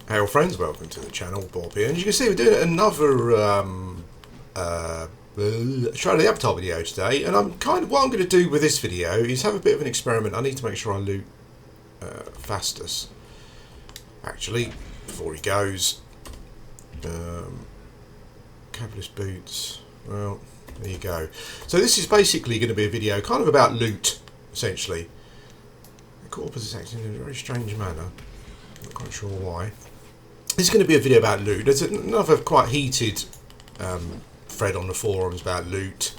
Hey all friends, welcome to the channel, Bob here. And you can see we're doing another Shroud of the Avatar video today. And what I'm going to do with this video is have a bit of an experiment. I need to make sure I loot Fastus, actually, before he goes. Capitalist boots, well, there you go. So this is basically going to be a video kind of about loot, essentially. The corpus is acting in a very strange manner. Not quite sure why. This is going to be a video about loot. There's another quite heated thread on the forums about loot,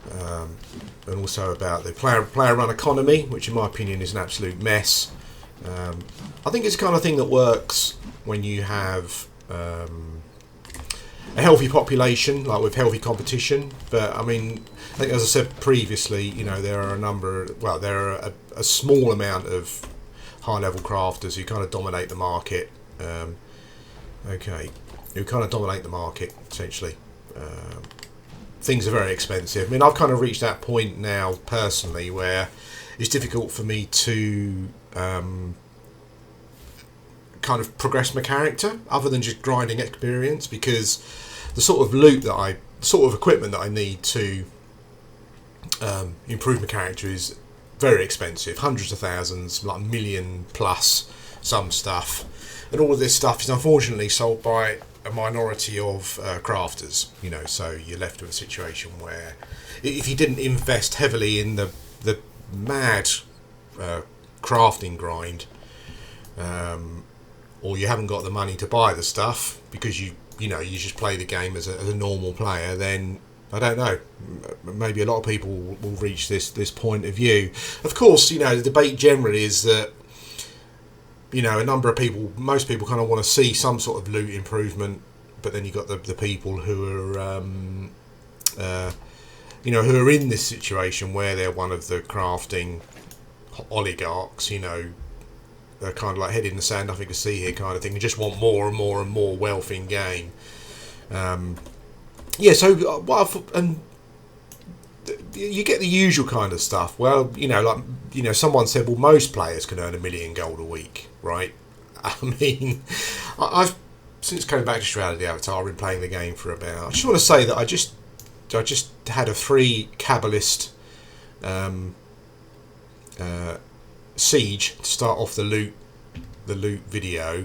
and also about the player-run economy, which in my opinion is an absolute mess. I think it's the kind of thing that works when you have a healthy population, like with healthy competition. But I mean, I think as I said previously, you know, there are a small amount of high-level crafters who kind of dominate the market. Who kind of dominate the market, essentially. Things are very expensive. I mean, I've kind of reached that point now, personally, where it's difficult for me to kind of progress my character, other than just grinding experience, because the sort of equipment that I need to improve my character is very expensive. Hundreds of thousands, like a million plus, some stuff. And all of this stuff is unfortunately sold by a minority of crafters, you know, so you're left with a situation where if you didn't invest heavily in the mad crafting grind, or you haven't got the money to buy the stuff because you just play the game as a normal player, then I don't know, maybe a lot of people will reach this point of view. Of course, you know, the debate generally is that, you know, most people kind of want to see some sort of loot improvement, but then you've got the people who are, who are in this situation where they're one of the crafting oligarchs, you know, they're kind of like head in the sand, nothing to see here kind of thing, and just want more and more and more wealth in game. You get the usual kind of stuff. Well, someone said, well, most players can earn 1 million gold a week, right? I mean, I've since coming back to Shroud of the Avatar, I've been playing the game for about. I just want to say that I just had a free Kabbalist siege to start off the loot video.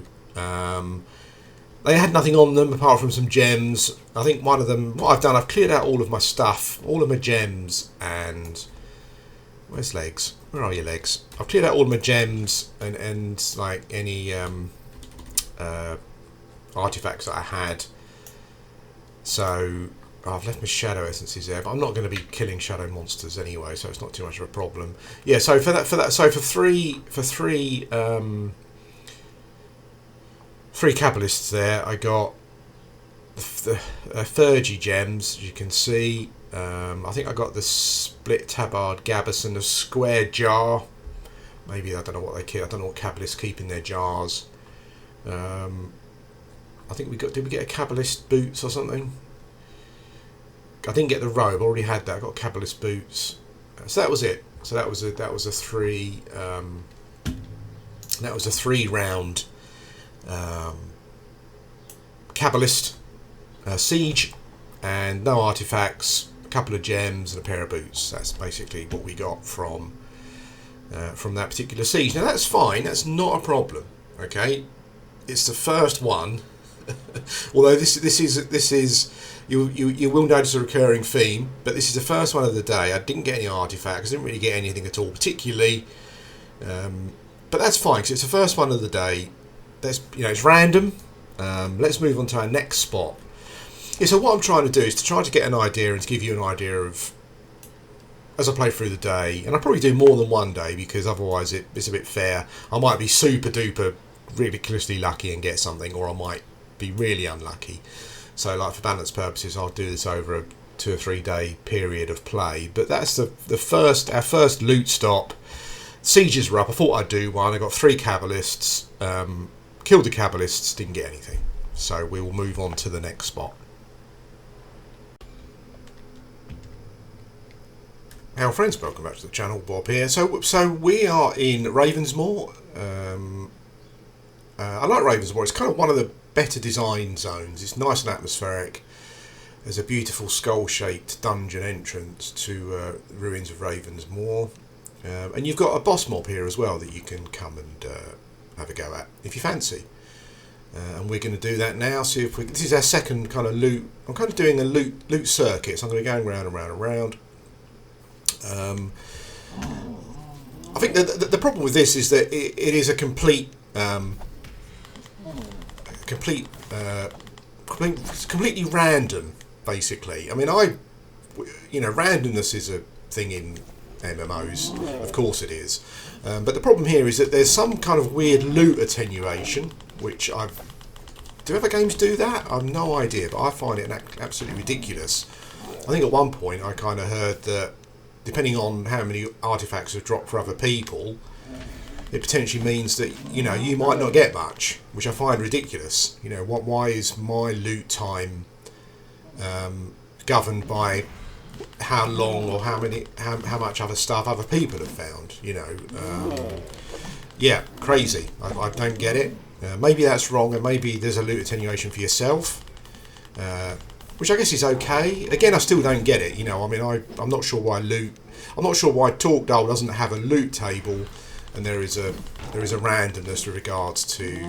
They had nothing on them apart from some gems. I think one of them, what I've done, I've cleared out all of my stuff, all of my gems, and where's legs? Where are your legs? I've cleared out all of my gems and like any artifacts that I had. So I've left my shadow essences there, but I'm not going to be killing shadow monsters anyway, so it's not too much of a problem. Yeah. So for three Kabbalists there, I got the Thurgy gems, as you can see. I think I got the split tabard Gabberson, a square jar. Maybe, I don't know what they keep. I don't know what Kabbalists keep in their jars. I think did we get a Kabbalist boots or something? I didn't get the robe, I already had that. I got Kabbalist boots. So that was it. So that was a 3-round Kabbalist siege, and no artifacts, a couple of gems and a pair of boots. That's basically what we got from that particular siege. Now that's fine, that's not a problem. Okay, it's the first one. Although this is you will notice a recurring theme, but this is the first one of the day. I didn't get any artifacts, I didn't really get anything at all particularly, but that's fine because it's the first one of the day. It's random. Let's move on to our next spot. Yeah, so what I'm trying to do is to try to get an idea and to give you an idea of, as I play through the day, and I probably do more than one day because otherwise it's a bit fair. I might be super duper ridiculously lucky and get something, or I might be really unlucky. So, like, for balance purposes, I'll do this over a 2 or 3 day period of play. But that's our first loot stop. Sieges were up. I thought I'd do one. I got 3 Kabbalists. Killed the Kabbalists, didn't get anything. So we will move on to the next spot. Hello friends, welcome back to the channel, Bob here. So we are in Ravensmoor. I like Ravensmoor. It's kind of one of the better designed zones. It's nice and atmospheric. There's a beautiful skull-shaped dungeon entrance to the ruins of Ravensmoor. And you've got a boss mob here as well that you can come and have a go at if you fancy. And we're going to do that now. See if we. This is our second kind of loot. I'm kind of doing a loot circuit, so I'm going to be going round and round and round. I think the problem with this is that it is a completely random, basically. I mean, randomness is a thing in MMOs, of course it is. But the problem here is that there's some kind of weird loot attenuation, which do other games do that? I've no idea, but I find it absolutely ridiculous. I think at one point I kind of heard that depending on how many artifacts have dropped for other people, it potentially means that you might not get much, which I find ridiculous. Why is my loot time governed by how long or how much other stuff other people have found? Yeah, crazy. I don't get it. Maybe that's wrong, and maybe there's a loot attenuation for yourself, which I guess is okay. Again, I still don't get it. I'm not sure why Talk Dull doesn't have a loot table, and there is a randomness with regards to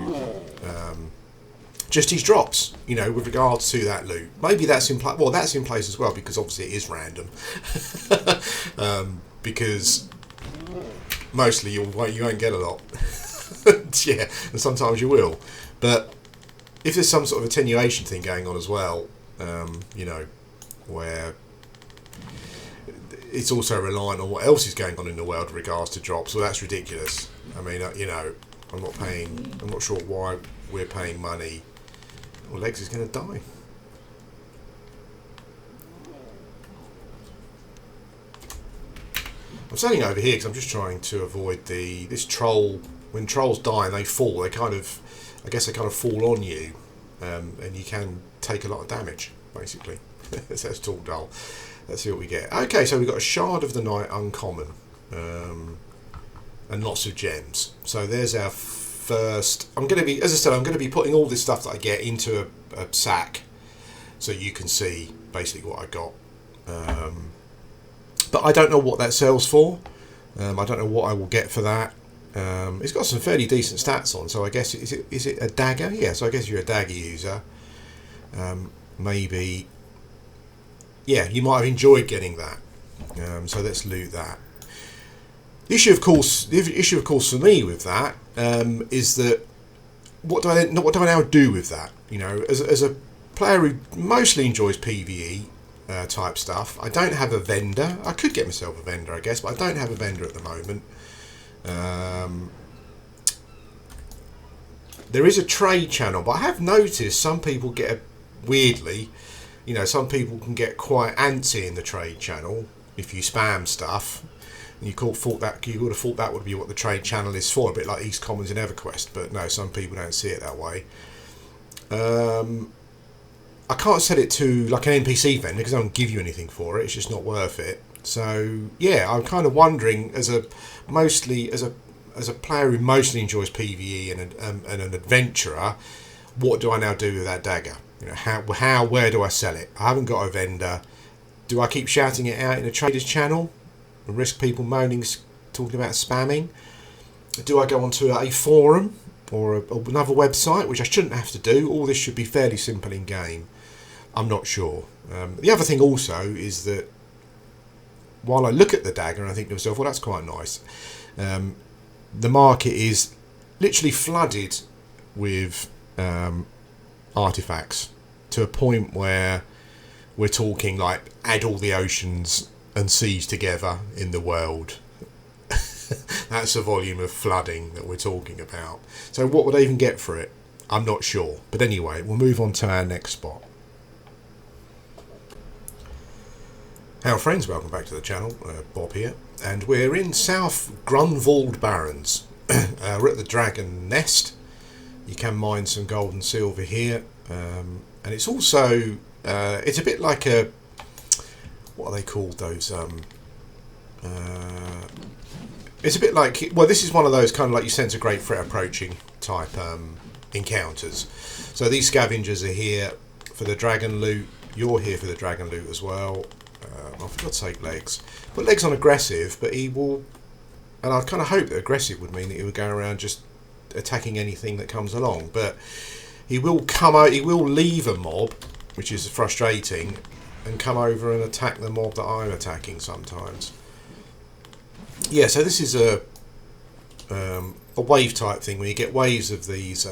just his drops. With regards to that loot. Maybe that's in place. Well, that's in place as well because obviously it is random. Because mostly you won't get a lot. Yeah, and sometimes you will. But if there's some sort of attenuation thing going on as well, where it's also reliant on what else is going on in the world with regards to drops, well, that's ridiculous. I mean, I'm not sure why we're paying money. Well, Legs is going to die. I'm standing over here because I'm just trying to avoid this troll. When trolls die and they fall, they kind of fall on you, and you can take a lot of damage, basically. So that's Talk Dull. Let's see what we get. Okay, so we've got a Shard of the Night uncommon, and lots of gems. So there's our first. I'm going to be putting all this stuff that I get into a sack, so you can see basically what I got. But I don't know what that sells for. I don't know what I will get for that. It's got some fairly decent stats on, so I guess is it a dagger? Yeah, so I guess you're a dagger user. Maybe, yeah, you might have enjoyed getting that. So let's loot that. The issue, of course, for me with that is that what do I now do with that? As a player who mostly enjoys PvE type stuff, I don't have a vendor. I could get myself a vendor, I guess, but I don't have a vendor at the moment. There is a trade channel, but I have noticed some people some people can get quite antsy in the trade channel if you spam stuff. And you would have thought that would be what the trade channel is for, a bit like East Commons in EverQuest, but no, some people don't see it that way. I can't set it to like an NPC vendor because I don't give you anything for it. It's just not worth it. So yeah, I'm kind of wondering, as a player who mostly enjoys PvE and an adventurer, what do I now do with that dagger? Where do I sell it? I haven't got a vendor. Do I keep shouting it out in a trader's channel and risk people moaning, talking about spamming? Do I go onto a forum or another website, which I shouldn't have to do? All this should be fairly simple in game. I'm not sure. The other thing also is that while I look at the dagger and I think to myself, well, that's quite nice, the market is literally flooded with artifacts to a point where we're talking like add all the oceans and seas together in the world. That's the volume of flooding that we're talking about. So what would I even get for it? I'm not sure. But anyway, we'll move on to our next spot. Hello friends, welcome back to the channel. Bob here, and we're in South Grunvald Barrens. We're at the Dragon Nest. You can mine some gold and silver here, and it's also it's a bit like a, what are they called, those it's a bit like, well, this is one of those kind of like you sense a great threat approaching type encounters. So these scavengers are here for the dragon loot. You're here for the dragon loot as well. I forgot to take legs. Put legs on aggressive, but he will. And I kind of hope that aggressive would mean that he would go around just attacking anything that comes along. But he will come out. He will leave a mob, which is frustrating, and come over and attack the mob that I'm attacking sometimes. Yeah. So this is a wave type thing. When you get waves of these,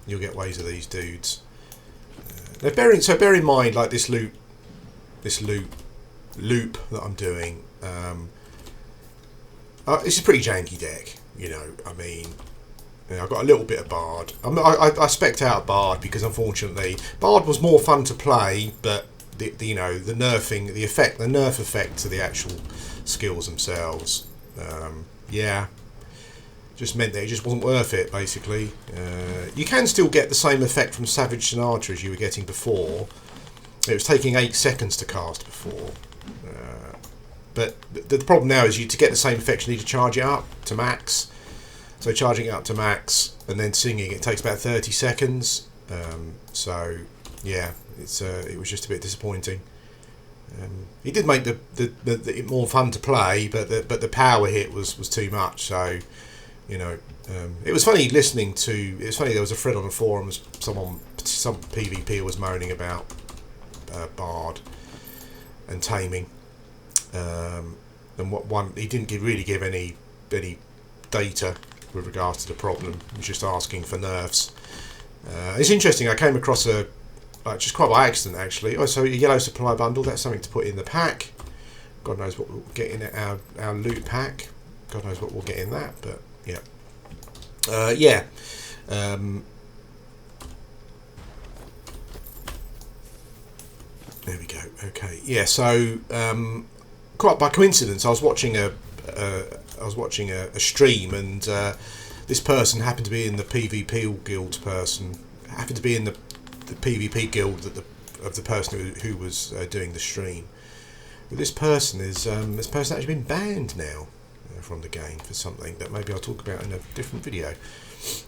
you'll get waves of these dudes. Now bear in mind, like this loop that I'm doing. It's a pretty janky deck, you know. I mean, I've got a little bit of Bard. I spec'd out Bard because unfortunately Bard was more fun to play, but the nerf effect to the actual skills themselves, yeah, just meant that it just wasn't worth it. Basically, you can still get the same effect from Savage Sonata as you were getting before. It was taking 8 seconds to cast before. But the problem now is to get the same effect, you need to charge it up to max. So charging it up to max and then singing, it takes about 30 seconds. So yeah, it was just a bit disappointing. It did make it more fun to play, but the power hit was too much. So you know, it was funny listening to. It was funny, there was a thread on the forums. Some PvP was moaning about Bard and taming. And he didn't really give any data with regards to the problem. He was just asking for nerfs. It's interesting. I came across just quite by accident actually. Oh, so a yellow supply bundle. That's something to put in the pack. God knows what we'll get in our loot pack. God knows what we'll get in that. But yeah, yeah. There we go. Okay. Yeah. So. Quite by coincidence, I was watching a stream, and this person happened to be in the PvP guild. Happened to be in the PvP guild of the person who was doing the stream. But this person actually been banned now from the game for something that maybe I'll talk about in a different video.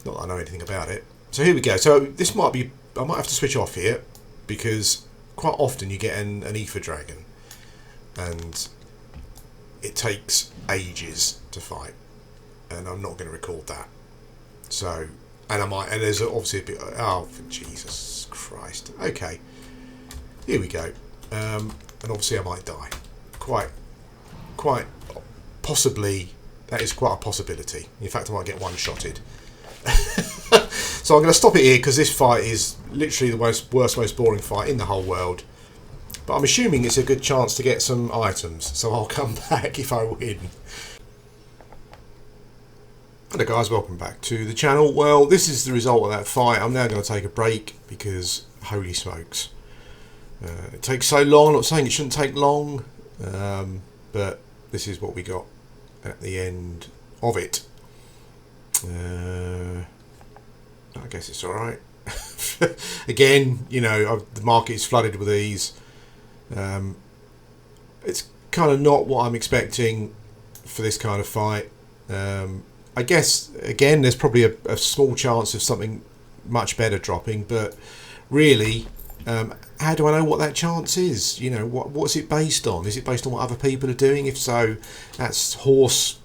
Not that I know anything about it. So here we go. So this might be. I might have to switch off here because quite often you get an Aether Dragon, and it takes ages to fight, and I'm not going to record that. So, and there's obviously a bit. Oh, for Jesus Christ! Okay, here we go. And obviously I might die. Quite possibly. That is quite a possibility. In fact, I might get one-shotted. So I'm going to stop it here because this fight is literally the worst, most boring fight in the whole world. But I'm assuming it's a good chance to get some items, so I'll come back if I win. Hello guys, welcome back to the channel. Well, this is the result of that fight. I'm now going to take a break because, holy smokes, it takes so long. I'm not saying it shouldn't take long, but this is what we got at the end of it. I guess it's alright. Again, you know, the market is flooded with these. It's kind of not what I'm expecting for this kind of fight. I guess again there's probably a small chance of something much better dropping, but really, how do I know what that chance is? You know, what's it based on? Is it based on what other people are doing? If so, that's horse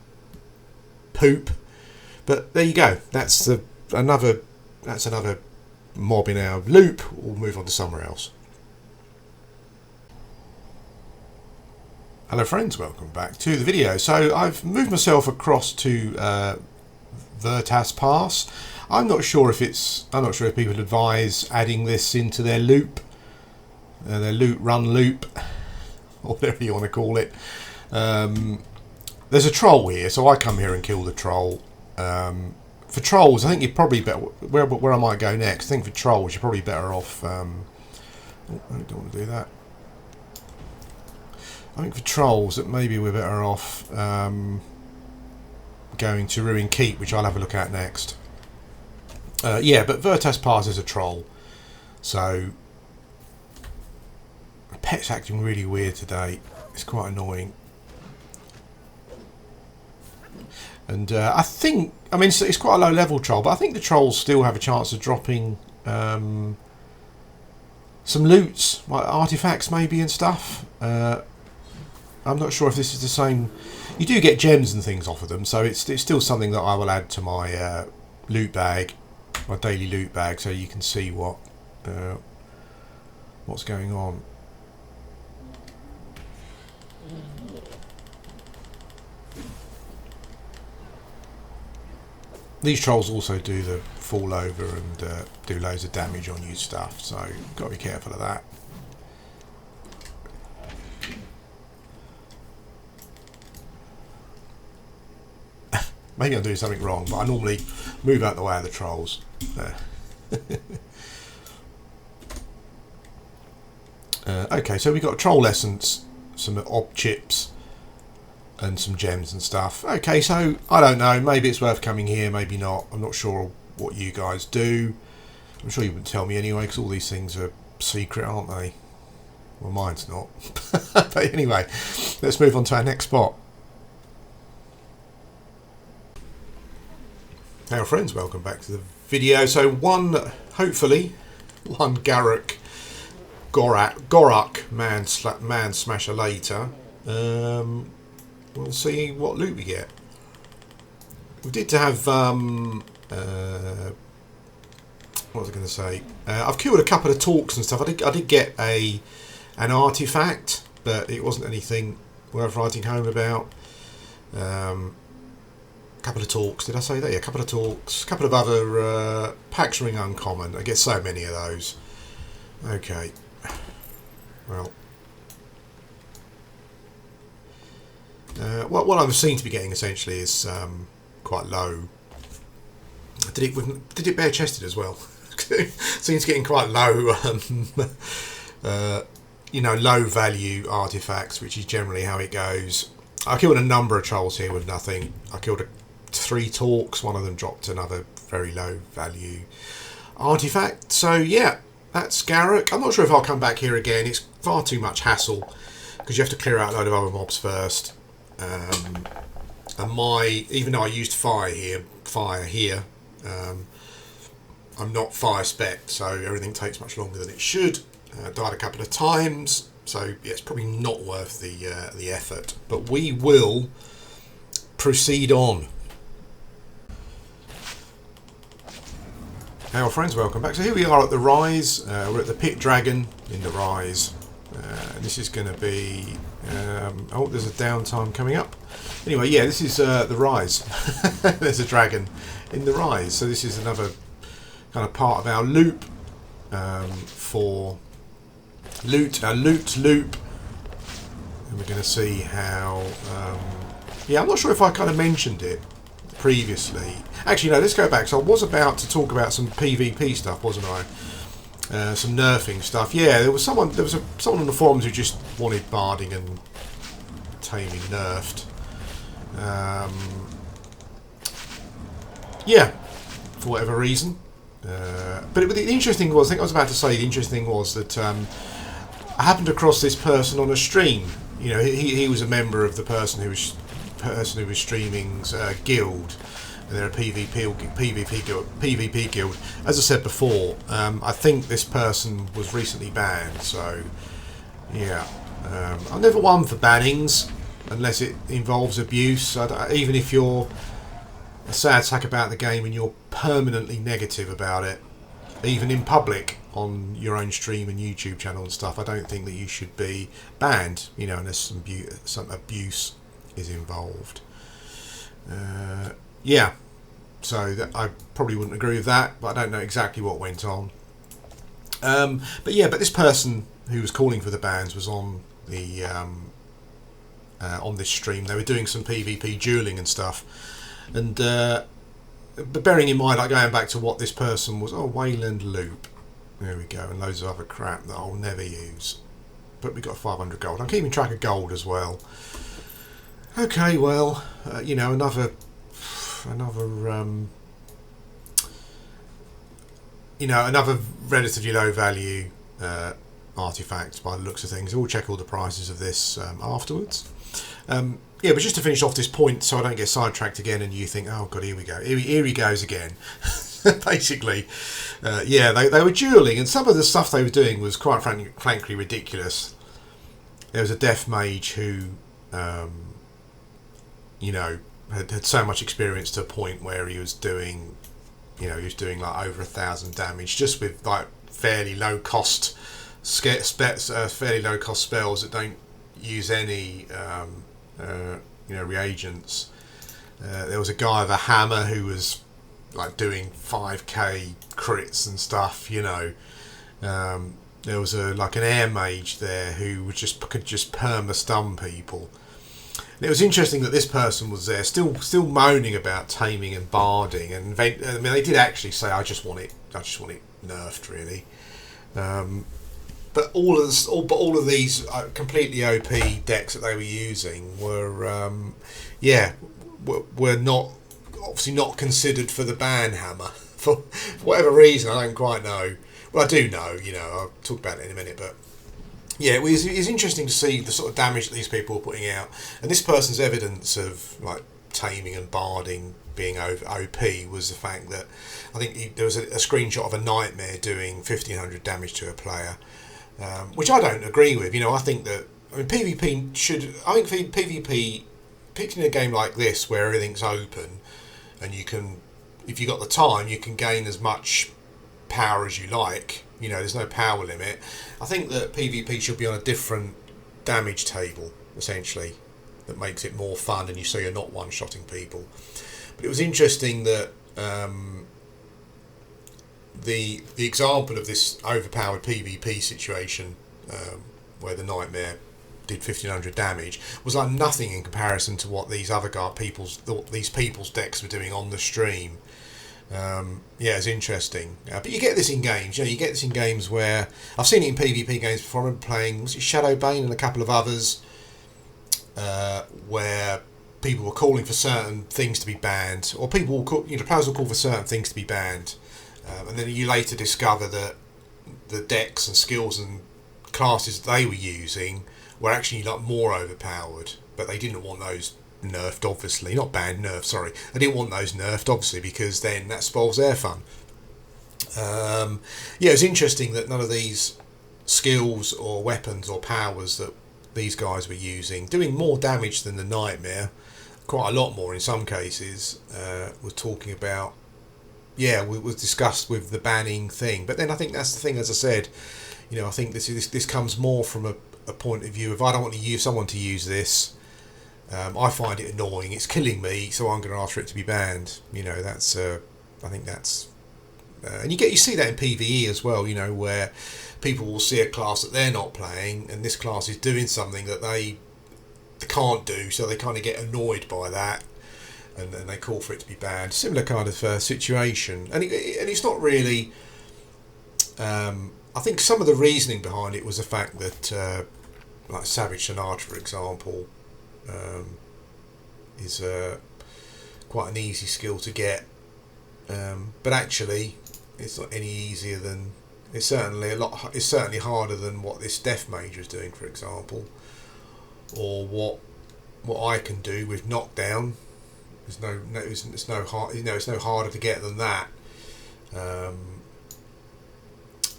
poop. But there you go. That's another mob in our loop. We'll move on to somewhere else. Hello friends, welcome back to the video. So I've moved myself across to Vertas Pass. I'm not sure if people advise adding this into their loop, their loot run loop, or whatever you want to call it. There's a troll here, so I come here and kill the troll. For trolls, I think you're probably better. Where I might go next, I think for trolls you're probably better off. I don't want to do that. I think for trolls that maybe we're better off going to Ruin Keep, which I'll have a look at next. Yeah, but Vertas Pass is a troll, so the pet's acting really weird today. It's quite annoying. And I think, I mean, it's quite a low level troll, but I think the trolls still have a chance of dropping some loots, like artifacts maybe and stuff. I'm not sure if this is the same. You do get gems and things off of them, so it's still something that I will add to my loot bag, my daily loot bag, so you can see what's going on. These trolls also do the fall over and do loads of damage on you stuff, so you've got to be careful of that. Maybe I'm doing something wrong, but I normally move out the way of the trolls. Okay, so we've got troll essence, some ob chips, and some gems and stuff. Okay, so I don't know, maybe it's worth coming here, maybe not. I'm not sure what you guys do. I'm sure you wouldn't tell me anyway, because all these things are secret, aren't they? Well, mine's not. But anyway, let's move on to our next spot. Hey friends, welcome back to the video. So hopefully one Goruck man smasher later. We'll see what loot we get. We did have what was I going to say? I've killed a couple of talks and stuff. I did get an artifact, but it wasn't anything worth writing home about. Couple of talks, did I say that? Yeah, a couple of talks, a couple of other Pax Ring uncommon. I get so many of those. Okay, well, what I'm seen to be getting essentially is quite low. Did it bare chested as well? Seems getting quite low. You know, low value artifacts, which is generally how it goes. I killed a number of trolls here with nothing. I killed 3 talks, one of them dropped another very low value artifact. So yeah, that's Goruck. I'm not sure if I'll come back here again. It's far too much hassle because you have to clear out a load of other mobs first. And even though I used fire here, I'm not fire spec, so everything takes much longer than it should. Died a couple of times, so yeah, it's probably not worth the effort. But we will proceed on. Hello friends, welcome back. So here we are at the Rise. We're at the Pit Dragon in the Rise. This is going to be... oh, there's a downtime coming up. Anyway, yeah, this is the Rise. There's a dragon in the Rise. So this is another kind of part of our loop for our loot loop. And we're going to see how... yeah, I'm not sure if I kind of mentioned it previously. Actually, no, let's go back. So I was about to talk about some PvP stuff, wasn't I? Some nerfing stuff. Yeah, there was someone on the forums who just wanted barding and taming nerfed. Yeah, for whatever reason. But the interesting was, I think I was about to say, the interesting was that I happened across this person on a stream. You know, he was a member of the person who was streaming's guild. And they're a PvP guild. As I said before, I think this person was recently banned, so yeah. I'm never one for bannings unless it involves abuse. Even if you're a sad sack about the game and you're permanently negative about it, even in public on your own stream and YouTube channel and stuff, I don't think that you should be banned, you know, unless some abuse is involved. Yeah, so I probably wouldn't agree with that, but I don't know exactly what went on. But this person who was calling for the bans was on the on this stream. They were doing some PvP dueling and stuff, and but bearing in mind, like going back to what this person was, Wayland Loop, there we go, and loads of other crap that I'll never use. But we got 500 gold. I'm keeping track of gold as well. Okay, well, you know, another relatively low value artifact by the looks of things. We'll check all the prices of this afterwards. yeah, but just to finish off this point, so I don't get sidetracked again, and you think, oh god, here we go, here he goes again. Basically, yeah, they were dueling, and some of the stuff they were doing was quite frankly ridiculous. There was a death mage who, you know, had so much experience to a point where he was doing, you know, he was doing like over 1,000 damage just with like fairly low cost spells that don't use any you know, reagents. There was a guy with a hammer who was like doing 5k crits and stuff, you know. There was like an air mage there who could just perma stun people. And it was interesting that this person was there still moaning about taming and barding, and I mean they did actually say, I just want it nerfed, really. But all of these completely OP decks that they were using were were not, obviously not considered for the ban hammer for whatever reason. I don't quite know. Well, I do know. You know, I'll talk about it in a minute. But yeah, it was interesting to see the sort of damage that these people were putting out, and this person's evidence of like taming and barding being over OP was the fact that I think there was a screenshot of a nightmare doing 1,500 damage to a player. Which I don't agree with. You know, I think that, I mean, PvP should. I think PvP, particularly in a game like this where everything's open, and you can, if you got the time, you can gain as much power as you like. You know, there's no power limit. I think that PvP should be on a different damage table, essentially, that makes it more fun, and so you're not one-shotting people. But it was interesting that. The example of this overpowered PvP situation, where the nightmare did 1,500 damage, was like nothing in comparison to what these other these people's decks were doing on the stream. Yeah, it's interesting. But you get this in games. You know, you get this in games where I've seen it in PvP games before. I remember playing, was it Shadowbane and a couple of others, where people were calling for certain things to be banned, or people will call, you know, players will call for certain things to be banned. And then you later discover that the decks and skills and classes they were using were actually like more overpowered, but they didn't want those nerfed, obviously. Not banned, nerfed, sorry. They didn't want those nerfed, obviously, because then that spoils their fun. Yeah, it's interesting that none of these skills or weapons or powers that these guys were using, doing more damage than the Nightmare, quite a lot more in some cases, was talking about. Yeah, was discussed with the banning thing. But then I think that's the thing, as I said, you know, I think this comes more from a point of view of, I don't want someone to use this. I find it annoying. It's killing me, so I'm going to ask for it to be banned. You know, that's I think that's and you see that in PvE as well. You know, where people will see a class that they're not playing, and this class is doing something that they can't do, so they kind of get annoyed by that. And they call for it to be banned. Similar kind of situation, and it's not really. I think some of the reasoning behind it was the fact that, like Savage Sonata, for example, is quite an easy skill to get, but actually, it's not any easier than. It's certainly harder than what this Death Mage was doing, for example, or what I can do with Knockdown. It's no harder to get than that.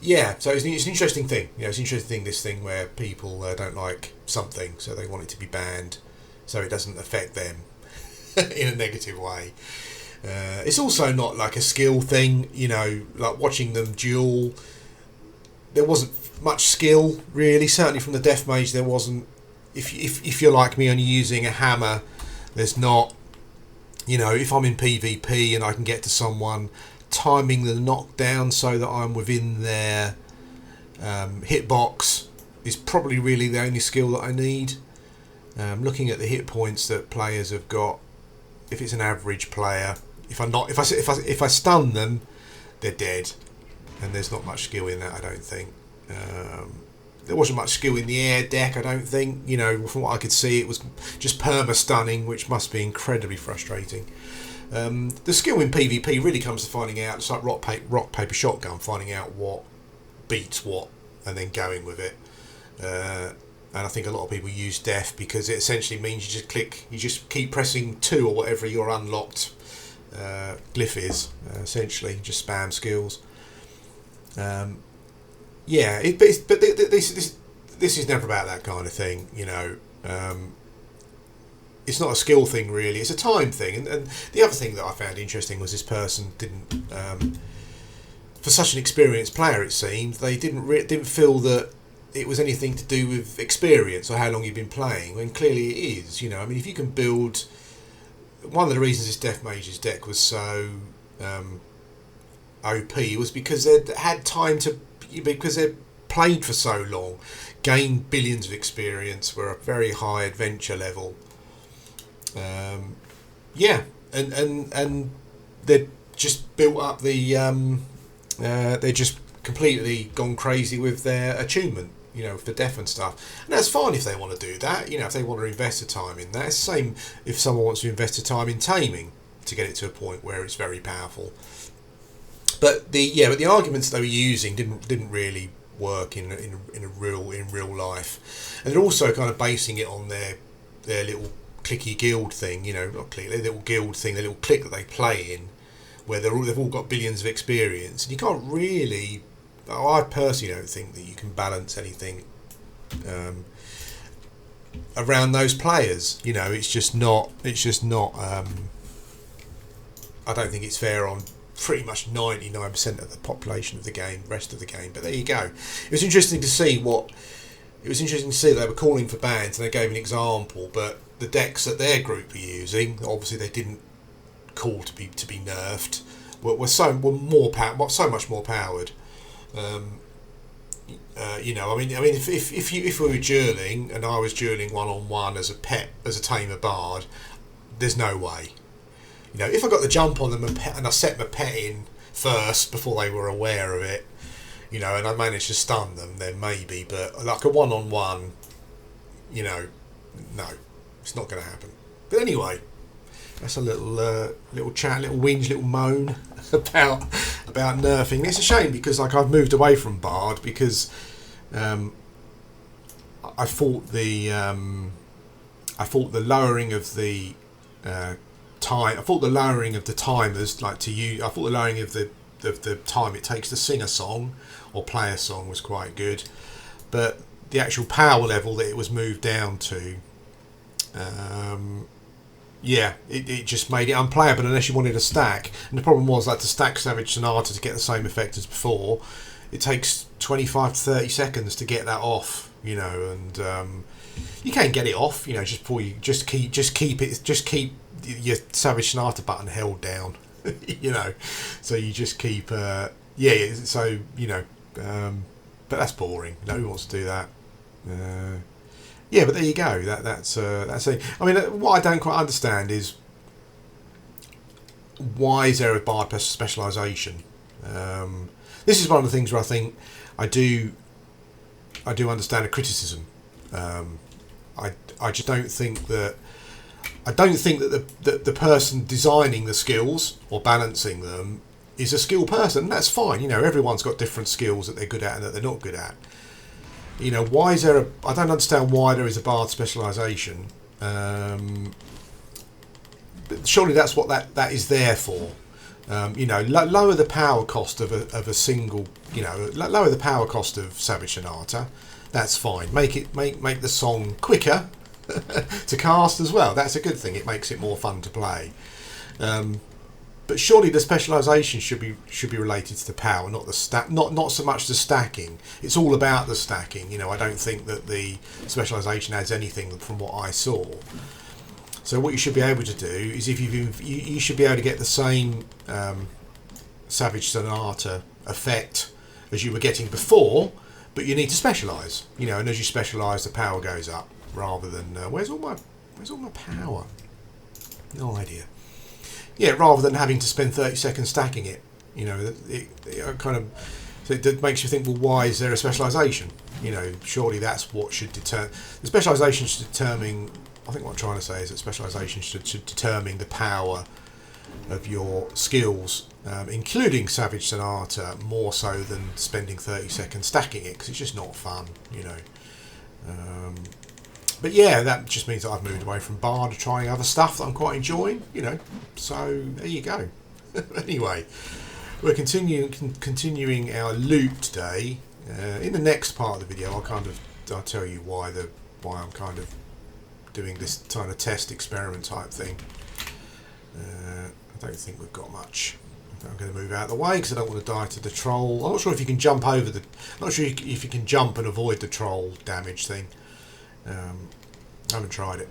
Yeah, so it's an interesting thing. You know, it's an interesting thing. This thing where people don't like something, so they want it to be banned, so it doesn't affect them in a negative way. It's also not like a skill thing. You know, like watching them duel. There wasn't much skill really. Certainly from the Death Mage, there wasn't. If you're like me, only using a hammer, there's not. You know, if I'm in PvP and I can get to someone, timing the knockdown so that I'm within their hitbox is probably really the only skill that I need. Looking at the hit points that players have got, if it's an average player, if I stun them, they're dead, and there's not much skill in that. I don't think. There wasn't much skill in the air deck, I don't think. You know, from what I could see, it was just perma-stunning, which must be incredibly frustrating. The skill in PvP really comes to finding out, it's like rock, paper, shotgun, finding out what beats what, and then going with it. and I think a lot of people use def because it essentially means you just keep pressing 2 or whatever your unlocked glyph is. Essentially, just spam skills. Yeah, this is never about that kind of thing, you know. It's not a skill thing really; it's a time thing. And the other thing that I found interesting was this person didn't, for such an experienced player, it seemed they didn't feel that it was anything to do with experience or how long you've been playing. When clearly it is. You know, I mean, if you can build, one of the reasons this Death Mage's deck was so OP was because they'd had time to, because they'd played for so long, gained billions of experience, were a very high adventure level. Yeah, and they'd just built up the they're just completely gone crazy with their attunement, you know, for death and stuff. And that's fine if they want to do that, you know, if they want to invest the time in that. It's the same if someone wants to invest the time in taming to get it to a point where it's very powerful. But the arguments they were using didn't really work in real life, and they're also kind of basing it on their little clicky guild thing, you know, not click, their little guild thing, their little clique that they play in, where they've all got billions of experience, and you can't really. I personally don't think that you can balance anything around those players. You know, it's just not. I don't think it's fair on pretty much 99% of the population of the game, rest of the game. But there you go. It was interesting to see that they were calling for bans, and they gave an example. But the decks that their group were using, obviously they didn't call to be nerfed, were so much more powered. You know, I mean, if we were dueling and I was dueling 1-on-1 as a tamer bard, there's no way. You know, if I got the jump on them and I set my pet in first before they were aware of it, you know, and I managed to stun them, then maybe. But like a 1-on-1, you know, no, it's not going to happen. But anyway, that's a little chat, little whinge, little moan about nerfing. It's a shame because like I've moved away from Bard because I thought the lowering of the time. I thought the lowering of the timers, like to use. I thought the lowering of the time it takes to sing a song or play a song was quite good, but the actual power level that it was moved down to. Yeah, it just made it unplayable unless you wanted a stack. And the problem was that to stack Savage Sonata to get the same effect as before, it takes 25 to 30 seconds to get that off, you know, and you can get it off, you know, just before you just keep your Savage Sonata button held down, you know, so you just keep so you know, but that's boring. No one wants to do that. Yeah, but there you go. That's it. I mean, what I don't quite understand is why is there a Bard specialisation? This is one of the things where I think I do understand a criticism. I just don't think that. I don't think that the person designing the skills or balancing them is a skilled person. That's fine. You know, everyone's got different skills that they're good at and that they're not good at. You know, why is there I don't understand why there is a Bard specialisation. But surely that's what that is there for. You know, lower the power cost of a single. You know, lower the power cost of Savage Sonata. That's fine. Make the song quicker to cast as well. That's a good thing. It makes it more fun to play. But surely the specialisation should be related to the power, not the not so much the stacking. It's all about the stacking. You know, I don't think that the specialisation adds anything from what I saw. So what you should be able to do is if you should be able to get the same Savage Sonata effect as you were getting before, but you need to specialise. You know, and as you specialise, the power goes up rather than where's all my power? No idea. Yeah, rather than having to spend 30 seconds stacking it, you know, it kind of, so it makes you think, well, why is there a specialisation? You know, surely that's what should determine. The specialisation should determine. I think what I'm trying to say is that specialisation should determine the power of your skills, including Savage Sonata, more so than spending 30 seconds stacking it, because it's just not fun, you know. But yeah, that just means that I've moved away from bar to trying other stuff that I'm quite enjoying, you know. So there you go. Anyway, we're continuing our loot today. In the next part of the video, I'll tell you why I'm kind of doing this kind of test experiment type thing. I don't think we've got much. I'm going to move out of the way because I don't want to die to the troll. I'm not sure if you can jump over the. I'm not sure if you can jump and avoid the troll damage thing. I haven't tried it.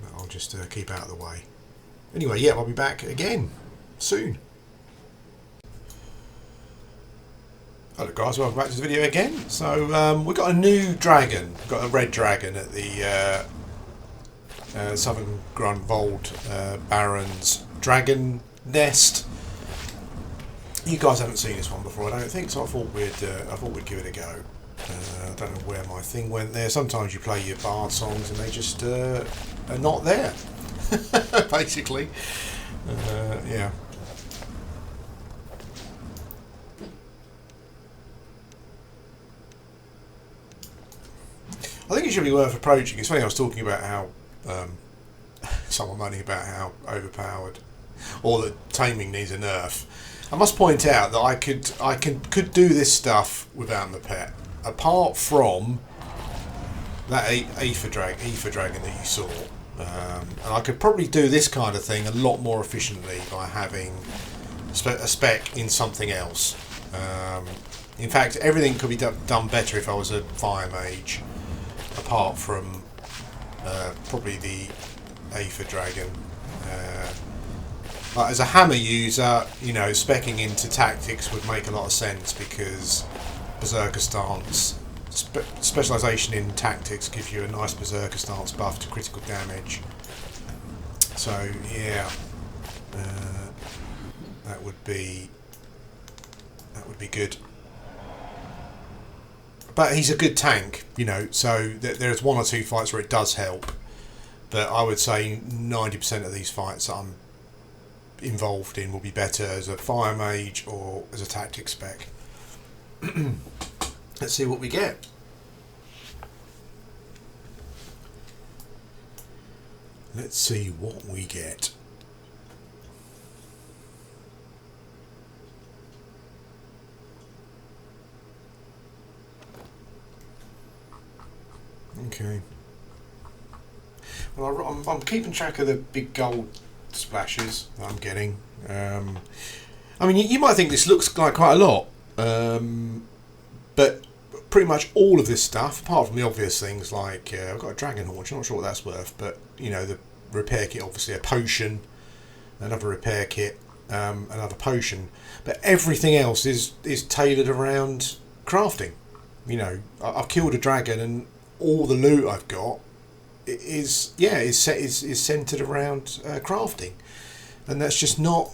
But I'll just keep out of the way. Anyway, yeah, I'll be back again soon. Hello guys, welcome back to the video again. So we've got a new dragon. We've got a red dragon at the southern Grunvald Barrens dragon nest. You guys haven't seen this one before, I don't think, so I thought we'd give it a go. I don't know where my thing went there. Sometimes you play your bard songs and they just are not there. Basically, yeah. I think it should be worth approaching. It's funny, I was talking about how someone moaning about how overpowered or that taming needs a nerf. I must point out that I could do this stuff without the pet, apart from that Aether dragon that you saw. And I could probably do this kind of thing a lot more efficiently by having a spec in something else. In fact, everything could be done better if I was a fire mage, apart from probably the Aether dragon. But as a hammer user, you know, speccing into tactics would make a lot of sense because Berserker stance, specialisation in tactics gives you a nice Berserker stance buff to critical damage. So yeah, that would be good. But he's a good tank, you know, so there's one or two fights where it does help. But I would say 90% of these fights that I'm involved in will be better as a fire mage or as a tactic spec. Let's see what we get. Let's see what we get. Okay. Well, I'm keeping track of the big gold splashes that I'm getting. I mean, you might think this looks like quite a lot, but pretty much all of this stuff, apart from the obvious things like I've got a dragon haunch. I'm not sure what that's worth, but you know, the repair kit, obviously a potion, another repair kit, another potion. But everything else is tailored around crafting. You know, I've killed a dragon, and all the loot I've got is centered around crafting, and that's just not.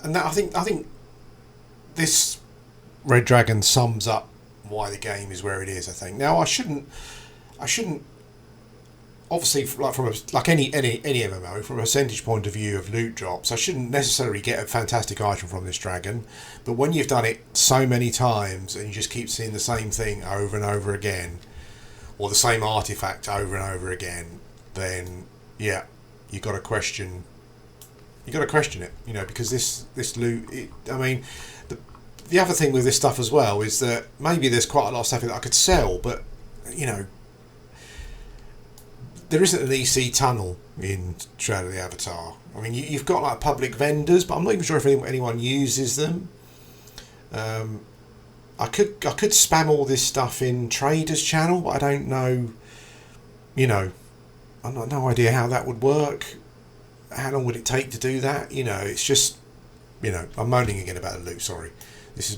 And that I think this red dragon sums up why the game is where it is. I think now I shouldn't obviously, like from any MMO, from a percentage point of view of loot drops, I shouldn't necessarily get a fantastic item from this dragon. But when you've done it so many times and you just keep seeing the same thing over and over again, or the same artifact over and over again, then yeah, you got to question it, you know, because this loot. I mean, the other thing with this stuff as well is that maybe there's quite a lot of stuff that I could sell, but you know, there isn't an EC tunnel in Shroud of the Avatar. I mean, you've got like public vendors, but I'm not even sure if anyone uses them. I could spam all this stuff in Trader's channel, but I don't know. You know, I've got no idea how that would work. How long would it take to do that? You know, it's just, you know, I'm moaning again about the loot. Sorry, this is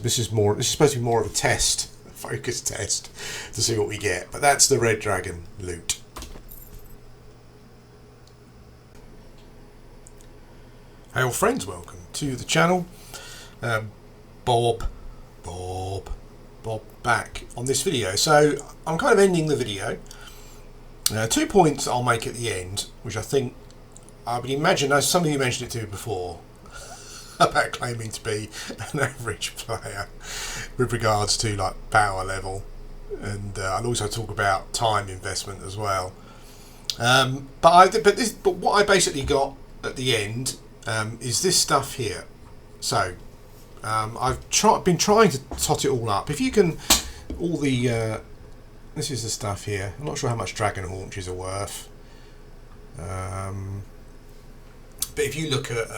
supposed to be more of a test, a focus test, to see what we get. But that's the red dragon loot. Hey all friends, welcome to the channel. Bob back on this video. So I'm kind of ending the video. 2 points I'll make at the end, which I would imagine, as some of you mentioned it to me before, about claiming to be an average player with regards to like power level. and I'll also talk about time investment as well. But what I basically got at the end is this stuff here. So I've been trying to tot it all up. If you can, this is the stuff here. I'm not sure how much dragon haunches are worth. But if you look at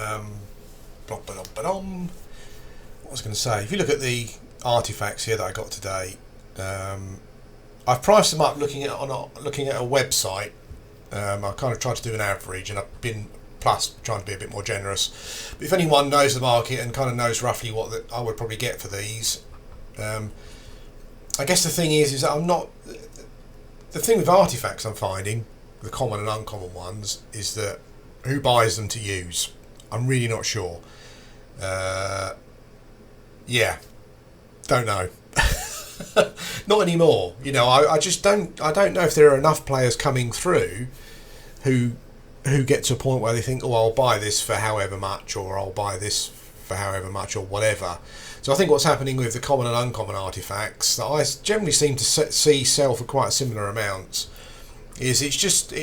what was I going to say? If you look at the artifacts here that I got today, I've priced them up looking at a website. I kind of tried to do an average, and I've been plus trying to be a bit more generous. But if anyone knows the market and kind of knows roughly what I would probably get for these, I guess the thing is that I'm not. The thing with artifacts, I'm finding the common and uncommon ones, is that who buys them to use? I'm really not sure. Yeah, don't know. Not anymore. You know, I just don't. I don't know if there are enough players coming through who get to a point where they think, oh, I'll buy this for however much, or I'll buy this for however much, or whatever. So I think what's happening with the common and uncommon artifacts that I generally seem to see sell for quite similar amounts is it's just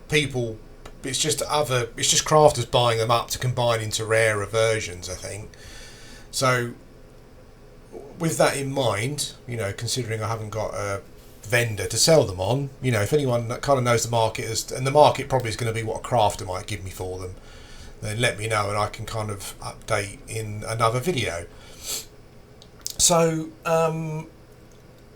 people. It's just crafters buying them up to combine into rarer versions, I think. So with that in mind, you know, considering I haven't got a vendor to sell them on, you know, if anyone that kind of knows the market and the market probably is going to be what a crafter might give me for them, then let me know and I can kind of update in another video. So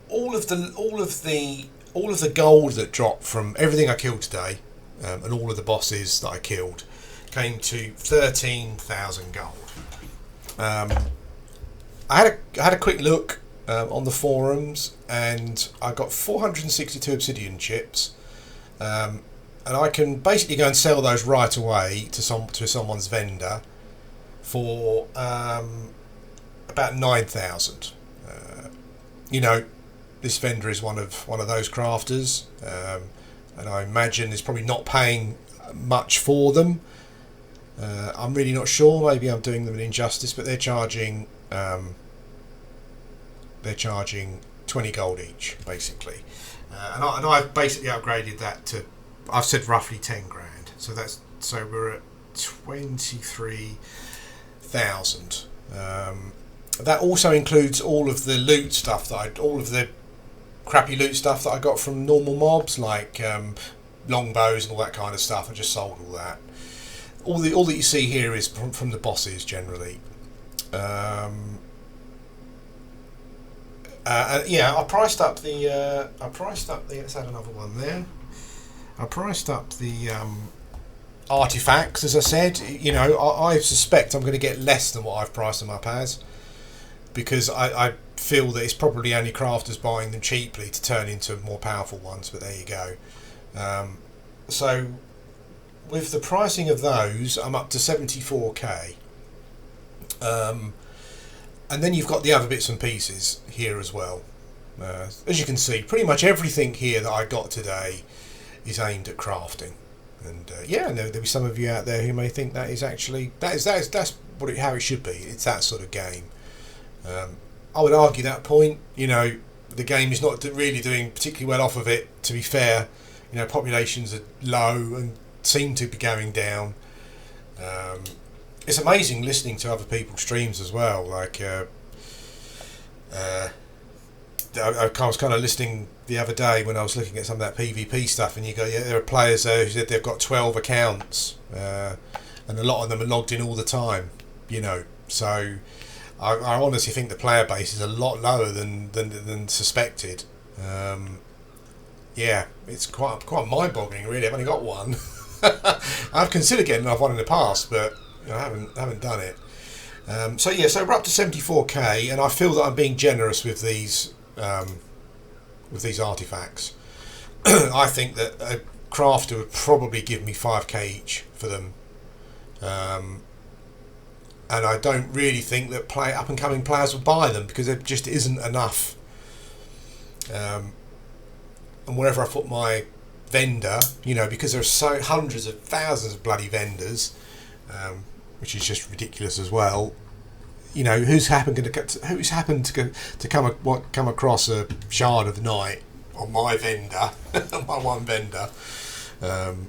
all of the gold that dropped from everything I killed today, and all of the bosses that I killed, came to 13,000 gold. I had a quick look on the forums, and I got 462 obsidian chips, and I can basically go and sell those right away to someone's vendor for about 9,000. You know, this vendor is one of those crafters, and I imagine is probably not paying much for them. I'm really not sure. Maybe I'm doing them an injustice, but they're charging 20 gold each, basically, and I've basically upgraded that to, I've said roughly 10 grand. So we're at 23,000. That also includes all of the loot stuff all of the crappy loot stuff that I got from normal mobs, like longbows and all that kind of stuff. I just sold all that. All that you see here is from the bosses generally. Yeah, I priced up the. Let's add another one there. I priced up the artifacts, as I said. You know, I suspect I'm going to get less than what I've priced them up as, because I feel that it's probably only crafters buying them cheaply to turn into more powerful ones. But there you go. So with the pricing of those, I'm up to 74k. And then you've got the other bits and pieces here as well. As you can see, pretty much everything here that I got today is aimed at crafting. And yeah, there'll be some of you out there who may think that's how it should be. It's that sort of game. I would argue that point. You know, the game is not really doing particularly well off of it. To be fair, you know, populations are low and seem to be going down. It's amazing listening to other people's streams as well. Like, I was kind of listening the other day when I was looking at some of that PvP stuff, and there are players there who said they've got 12 accounts, and a lot of them are logged in all the time. You know, so I honestly think the player base is a lot lower than suspected. Yeah, it's quite mind-boggling, really. I've only got one. I've considered getting another one in the past, but I haven't done it. So we're up to 74k, and I feel that I'm being generous with these artifacts. I think that a crafter would probably give me 5k each for them, and I don't really think that up and coming players would buy them, because there just isn't enough. And wherever I put my vendor, you know, because there are hundreds of thousands of bloody vendors, which is just ridiculous as well. you know, who's happened to come across a Shard of the Night on my vendor, my one vendor, and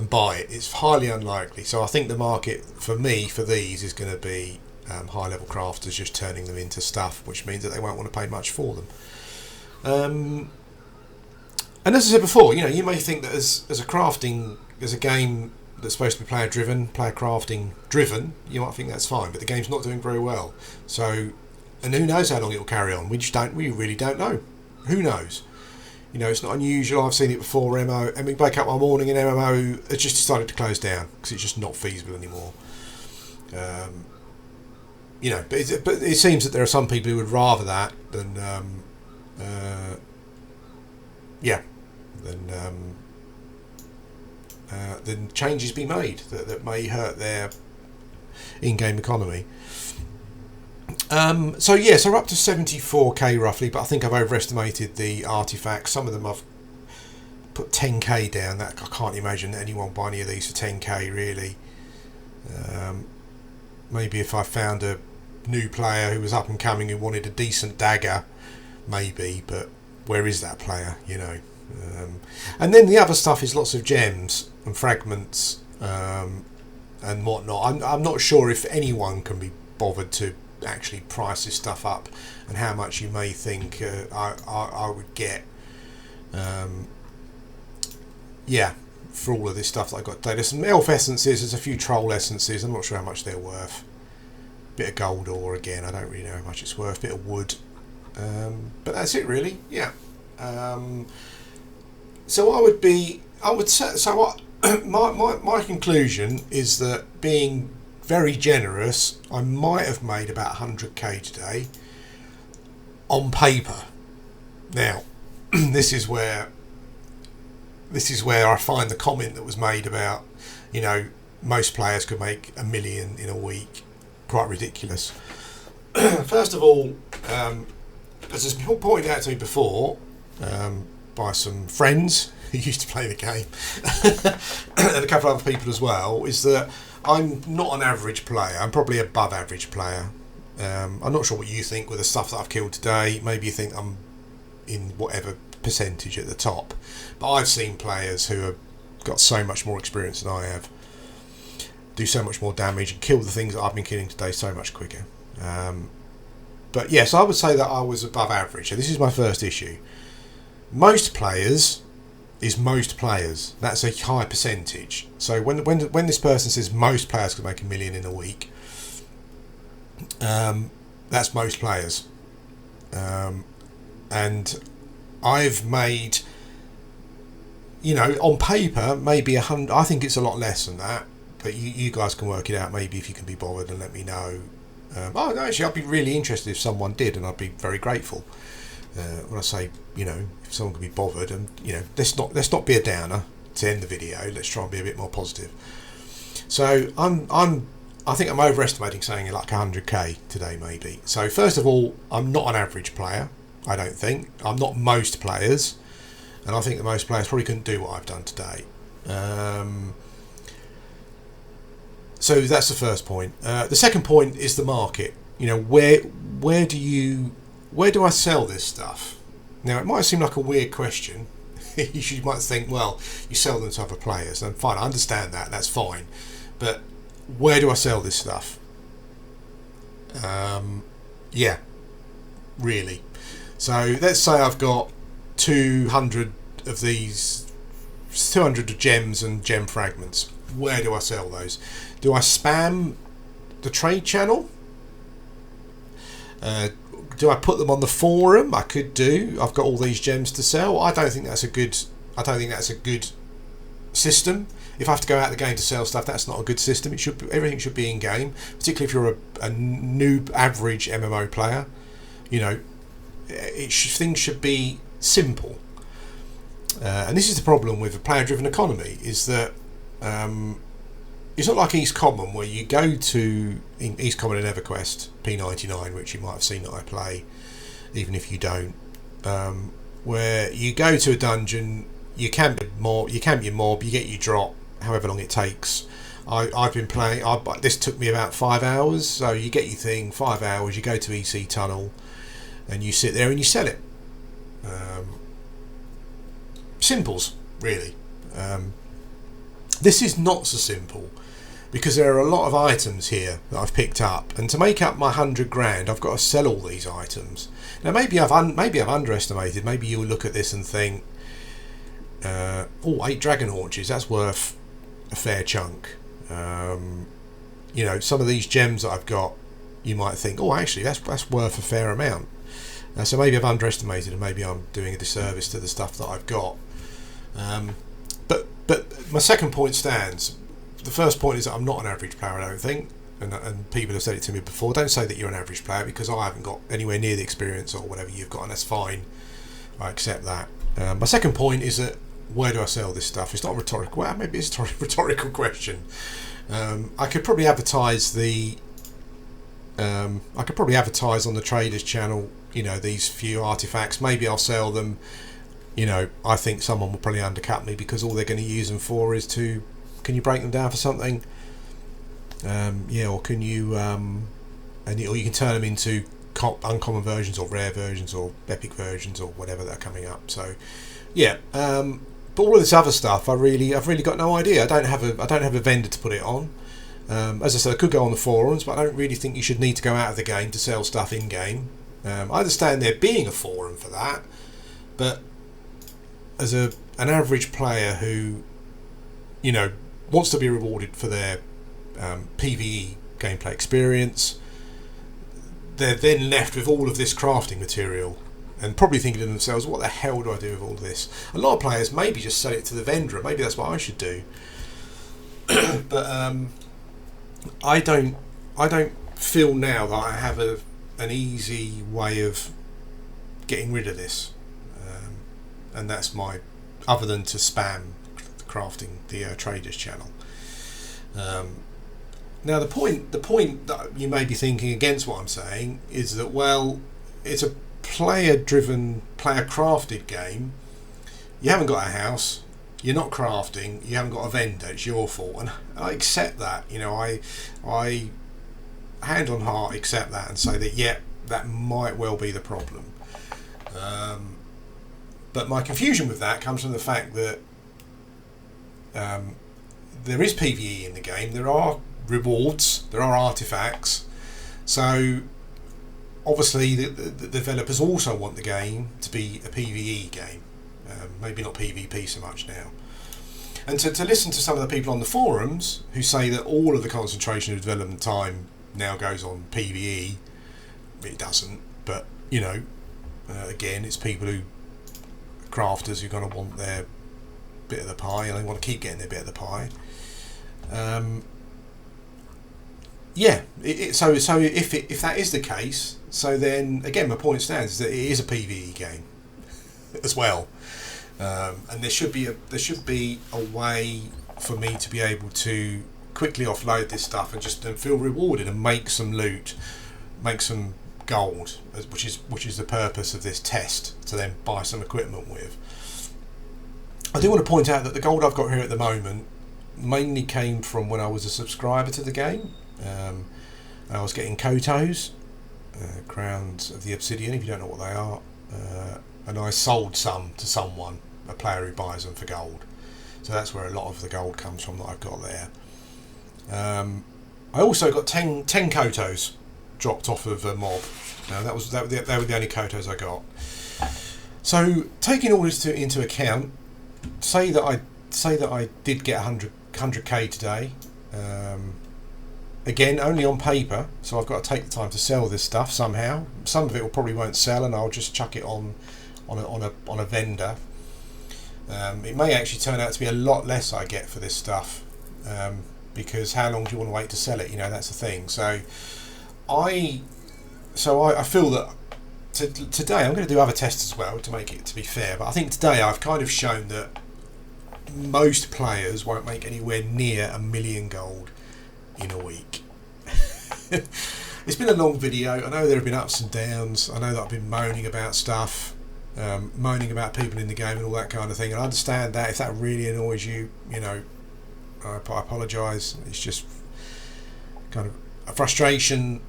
buy it. It's highly unlikely. So I think the market for me for these is going to be high level crafters just turning them into stuff, which means that they won't want to pay much for them. And as I said before, you know, you may think that as a game that's supposed to be player crafting driven, you might think that's fine, but the game's not doing very well. So, and who knows how long it will carry on? We really don't know. Who knows? You know, it's not unusual. I've seen it before. MMO, and we wake up one morning and MMO has just decided to close down because it's just not feasible anymore. You know, but it seems that there are some people who would rather that than than changes be made that may hurt their in-game economy. So we're up to 74k roughly, but I think I've overestimated the artifacts. Some of them I've put 10k down. That I can't imagine anyone buy any of these for 10k really. Maybe if I found a new player who was up and coming who wanted a decent dagger, maybe, but where is that player, you know? And then the other stuff is lots of gems and fragments and whatnot. I'm not sure if anyone can be bothered to actually price this stuff up and how much you may think I would get for all of this stuff that I got today. There's some elf essences, there's a few troll essences. I'm not sure how much they're worth. Bit of gold ore again, I don't really know how much it's worth. Bit of wood, but that's it really. So my conclusion is that being very generous, I might have made about 100k today on paper. Now, this is where I find the comment that was made about, you know, most players could make $1 million in a week quite ridiculous. First of all, as has been pointed out to me before by some friends who used to play the game and a couple of other people as well, is that I'm not an average player. I'm probably above average player. I'm not sure what you think with the stuff that I've killed today. Maybe you think I'm in whatever percentage at the top, but I've seen players who have got so much more experience than I have, do so much more damage and kill the things that I've been killing today so much quicker. But yes, I would say that I was above average. So this is my first issue. Most players is most players. That's a high percentage. So when this person says most players could make $1 million in a week, that's most players. And I've made, you know, on paper maybe 100. I think it's a lot less than that, but you guys can work it out maybe if you can be bothered and let me know. No, actually I'd be really interested if someone did, and I'd be very grateful. When I say, you know, if someone can be bothered, and you know, let's not be a downer to end the video. Let's try and be a bit more positive. So I think I'm overestimating saying like 100k today maybe. So first of all, I'm not an average player. I don't think. I'm not most players, and I think that most players probably couldn't do what I've done today. So that's the first point. The second point is the market. You know, where do I sell this stuff? Now, it might seem like a weird question. You might think, well, you sell them to other players, and fine, I understand that. That's fine, but where do I sell this stuff? Really. So let's say I've got 200 of these, 200 of gems and gem fragments. Where do I sell those? Do I spam the trade channel? Do I put them on the forum? I could do. I've got all these gems to sell. I don't think that's a good system. If I have to go out of the game to sell stuff, that's not a good system. Everything should be in game, particularly if you're a noob average MMO player. You know, things should be simple. And this is the problem with a player-driven economy, is that it's not like East Common, where you go to East Common and EverQuest P99, which you might have seen that I play, even if you don't, where you go to a dungeon, you camp your mob, you get your drop, however long it takes. I've been playing. This took me about 5 hours. So you get your thing, 5 hours. You go to EC Tunnel, and you sit there and you sell it. Simples, really. This is not so simple, because there are a lot of items here that I've picked up, and to make up my 100 grand, I've got to sell all these items. Now maybe I've underestimated. Maybe you'll look at this and think, 8 dragon haunches. That's worth a fair chunk. You know, some of these gems that I've got, you might think, oh, actually, that's worth a fair amount. So maybe I've underestimated, and maybe I'm doing a disservice to the stuff that I've got. But my second point stands. The first point is that I'm not an average player, I don't think, and people have said it to me before. Don't say that you're an average player, because I haven't got anywhere near the experience or whatever you've got, and that's fine. I accept that. My second point is that, where do I sell this stuff? It's not a rhetorical. Well, maybe it's a rhetorical question. I could probably advertise on the traders channel, you know, these few artifacts. Maybe I'll sell them. You know, I think someone will probably undercut me, because all they're going to use them for is to, can you break them down for something? Or can you, or you can turn them into uncommon versions, or rare versions, or epic versions, or whatever that are coming up. So, yeah. But all of this other stuff, I've really got no idea. I don't have a vendor to put it on. As I said, I could go on the forums, but I don't really think you should need to go out of the game to sell stuff in game. I understand there being a forum for that, but as an average player who, you know, wants to be rewarded for their PvE gameplay experience, they're then left with all of this crafting material, and probably thinking to themselves, what the hell do I do with all this? A lot of players maybe just sell it to the vendor, and maybe that's what I should do. But I don't feel now that I have an easy way of getting rid of this, and that's other than to spam crafting the traders channel. Now the point that you may be thinking against what I'm saying is that, well, it's a player-driven, player-crafted game. You haven't got a house, you're not crafting, you haven't got a vendor, it's your fault, and I accept that. You know, I hand on heart accept that and say that, yeah, that might well be the problem. But my confusion with that comes from the fact that there is PvE in the game, there are rewards, there are artifacts, so obviously the developers also want the game to be a PvE game, maybe not PvP so much now. And to listen to some of the people on the forums who say that all of the concentration of development time now goes on PvE, it doesn't, but you know, again, it's people who, crafters, who are going to want their bit of the pie, and they want to keep getting their bit of the pie. So if that is the case, so then again my point stands is that it is a PvE game as well, and there should be a way for me to be able to quickly offload this stuff and just feel rewarded and make some loot, make some gold, which is the purpose of this test, to then buy some equipment with. I do want to point out that the gold I've got here at the moment mainly came from when I was a subscriber to the game. I was getting kotos, crowns of the obsidian, if you don't know what they are, and I sold some to someone, a player who buys them for gold. So that's where a lot of the gold comes from that I've got there. I also got 10 kotos dropped off of a mob. Now they were the only kotos I got. So taking all this into account, say that I did get 100k today. Again, only on paper, so I've got to take the time to sell this stuff somehow. Some of it probably won't sell, and I'll just chuck it on a vendor. It may actually turn out to be a lot less I get for this stuff, because how long do you want to wait to sell it? You know, that's the thing. So I feel that today I'm going to do other tests as well to make it to be fair. But I think today I've kind of shown that most players won't make anywhere near 1 million gold in a week. It's been a long video. I know there have been ups and downs. I know that I've been moaning about stuff, moaning about people in the game and all that kind of thing, and I understand that. If that really annoys you, you know, I apologise. It's just kind of a frustration.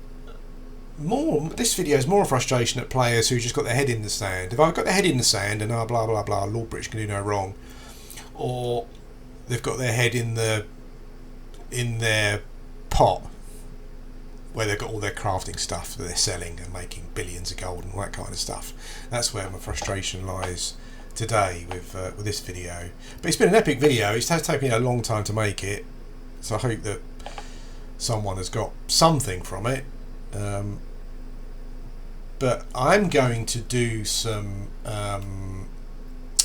This video is more a frustration at players who just got their head in the sand. If I've got their head in the sand and blah blah blah, Lord British can do no wrong, or they've got their head in their pot where they've got all their crafting stuff that they're selling and making billions of gold and all that kind of stuff. That's where my frustration lies today with this video. But it's been an epic video. It has taken me a long time to make it, so I hope that someone has got something from it. But I'm going to do some other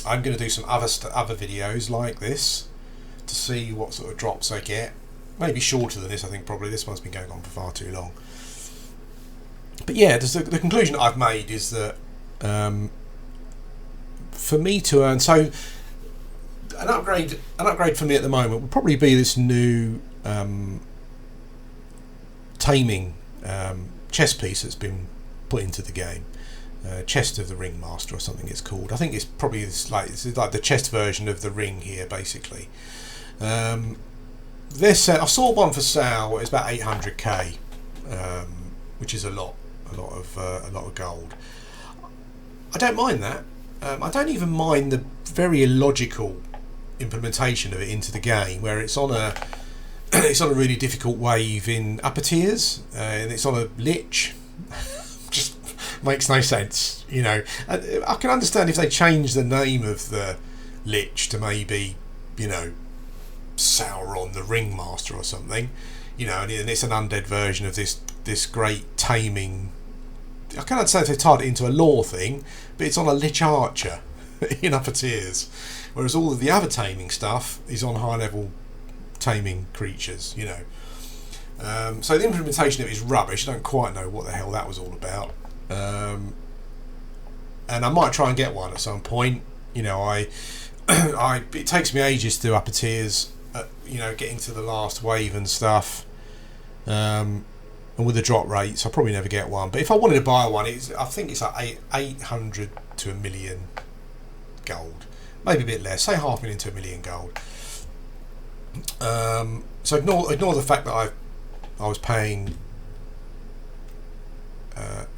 videos like this to see what sort of drops I get. Maybe shorter than this. I think probably this one's been going on for far too long. But yeah, the conclusion that I've made is that for me to earn, so an upgrade for me at the moment would probably be this new taming chess piece that's been put into the game, Chest of the Ringmaster or something it's called. I think it's probably like the chest version of the ring here, basically. This I saw one for sale. It's about 800k, which is a lot of gold. I don't mind that. I don't even mind the very illogical implementation of it into the game, where it's on a really difficult wave in upper tiers, and it's on a lich. Just makes no sense, you know. I can understand if they change the name of the lich to maybe, you know, Sauron the Ringmaster or something, you know, and it's an undead version of this great taming. I can't understand if they tied it into a lore thing, but it's on a lich archer in upper tiers, whereas all of the other taming stuff is on high level taming creatures, you know. So the implementation of it is rubbish. I don't quite know what the hell that was all about, and I might try and get one at some point. You know, it takes me ages to do upper tiers, you know, getting to the last wave and stuff, and with the drop rates I'll probably never get one. But if I wanted to buy one, I think it's like 800 to $1 million gold, maybe a bit less, say 500,000 to $1 million gold. So ignore the fact that I was paying,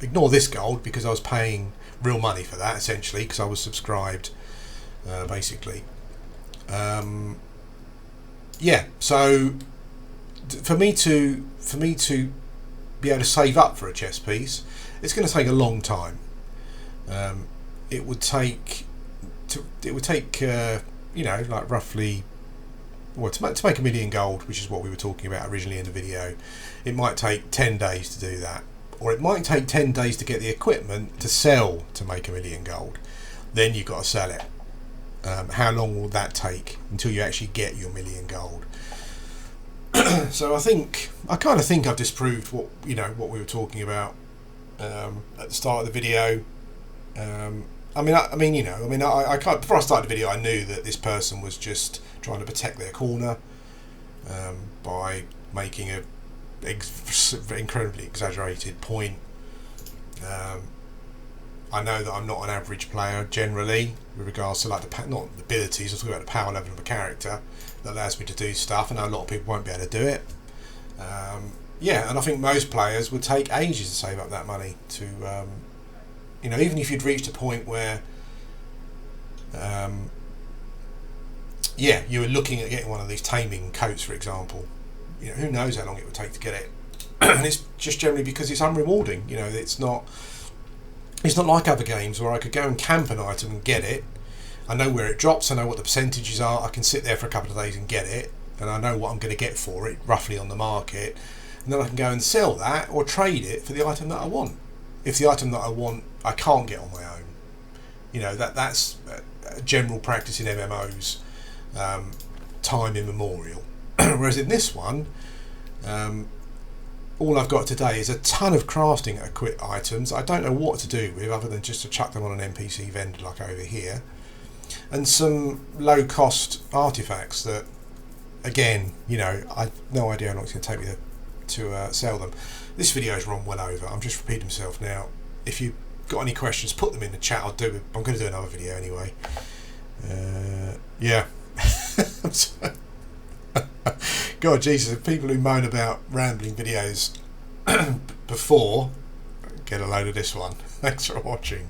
ignore this gold, because I was paying real money for that, essentially, because I was subscribed, basically. Yeah, so for me to be able to save up for a chess piece, it's going to take a long time. It would take you know, like roughly, well, to make $1 million gold, which is what we were talking about originally in the video, it might take 10 days to do that, or it might take 10 days to get the equipment to sell to make $1 million gold. Then you've got to sell it. How long will that take until you actually get your $1 million gold? So I kind of think I've disproved what we were talking about at the start of the video. I can't, before I started the video, I knew that this person was just trying to protect their corner by making a incredibly exaggerated point. I know that I'm not an average player generally with regards to, like, not the abilities, I'm talking about the power level of a character that allows me to do stuff. I know a lot of people won't be able to do it. Yeah, and I think most players would take ages to save up that money to, you know, even if you'd reached a point where, yeah, you were looking at getting one of these taming coats, for example. You know, who knows how long it would take to get it. And it's just generally because it's unrewarding. You know, it's not like other games where I could go and camp an item and get it. I know where it drops, I know what the percentages are, I can sit there for a couple of days and get it, and I know what I'm going to get for it roughly on the market, and then I can go and sell that or trade it for the item that I want. If the item that I want I can't get on my own. You know, that's a general practice in MMOs, time immemorial. Whereas in this one, all I've got today is a ton of crafting items I don't know what to do with other than just to chuck them on an NPC vendor like over here, and some low cost artifacts that, again, you know, I've no idea how long it's going to take me to sell them. This video is run well over. I'm just repeating myself now. If you've got any questions, put them in the chat. I'm going to do another video anyway. Yeah. God, Jesus, the people who moan about rambling videos before, get a load of this one. Thanks for watching.